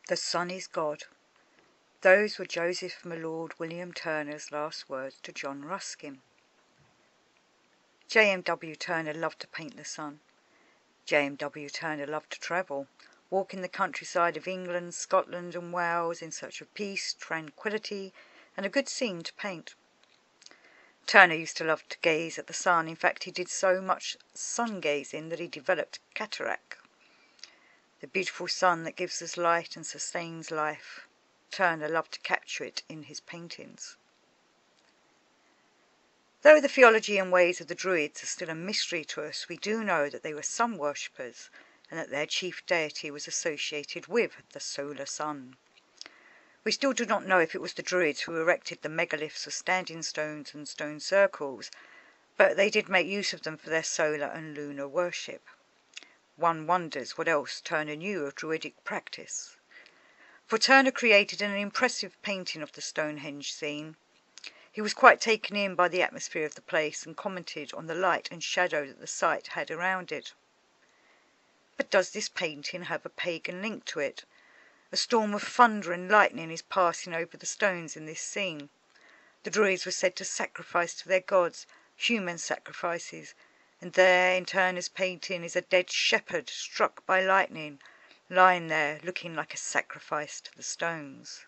The sun is God. Those were Joseph my Lord William Turner's last words to John Ruskin. JMW Turner loved to paint the sun. JMW Turner loved to travel, walk in the countryside of England, Scotland and Wales in search of peace, tranquillity and a good scene to paint. Turner used to love to gaze at the sun. In fact, he did so much sun-gazing that he developed cataract. The beautiful sun that gives us light and sustains life. Turner loved to capture it in his paintings. Though the theology and ways of the Druids are still a mystery to us, we do know that they were sun worshippers and that their chief deity was associated with the solar sun. We still do not know if it was the Druids who erected the megaliths of standing stones and stone circles, but they did make use of them for their solar and lunar worship. One wonders what else Turner knew of Druidic practice. For Turner created an impressive painting of the Stonehenge scene. He was quite taken in by the atmosphere of the place and commented on the light and shadow that the site had around it. But does this painting have a pagan link to it? A storm of thunder and lightning is passing over the stones in this scene. The Druids were said to sacrifice to their gods, human sacrifices, and there in Turner's painting is a dead shepherd struck by lightning, lying there looking like a sacrifice to the stones.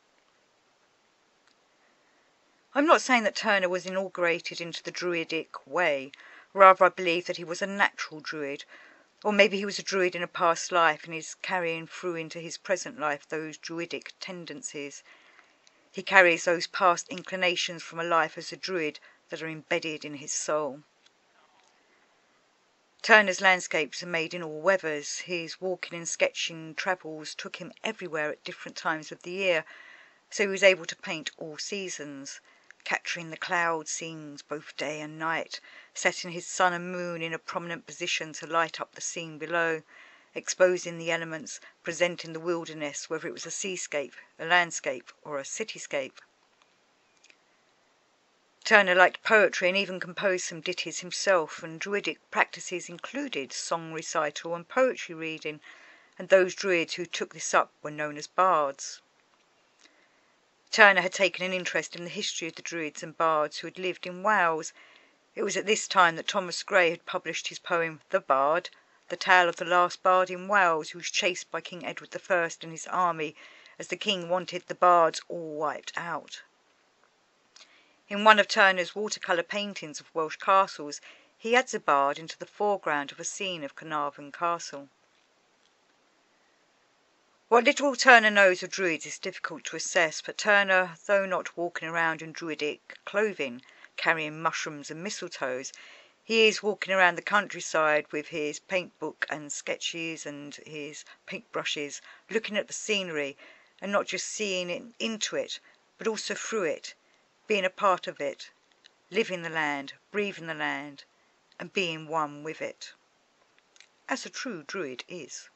I'm not saying that Turner was inaugurated into the Druidic way. Rather, I believe that he was a natural Druid, or maybe he was a Druid in a past life and is carrying through into his present life those Druidic tendencies. He carries those past inclinations from a life as a Druid that are embedded in his soul. Turner's landscapes are made in all weathers. His walking and sketching travels took him everywhere at different times of the year, so he was able to paint all seasons, capturing the cloud scenes both day and night, setting his sun and moon in a prominent position to light up the scene below, exposing the elements, presenting the wilderness, whether it was a seascape, a landscape or a cityscape. Turner liked poetry and even composed some ditties himself, and Druidic practices included song recital and poetry reading, and those Druids who took this up were known as bards. Turner had taken an interest in the history of the Druids and bards who had lived in Wales. It was at this time that Thomas Gray had published his poem The Bard, the tale of the last bard in Wales who was chased by King Edward I and his army as the king wanted the bards all wiped out. In one of Turner's watercolour paintings of Welsh castles, he adds a bard into the foreground of a scene of Carnarvon Castle. What little Turner knows of Druids is difficult to assess, but Turner, though not walking around in Druidic clothing, carrying mushrooms and mistletoes, he is walking around the countryside with his paint book and sketches and his paintbrushes, looking at the scenery and not just seeing into it, but also through it, being a part of it, living the land, breathing the land, and being one with it, as a true Druid is.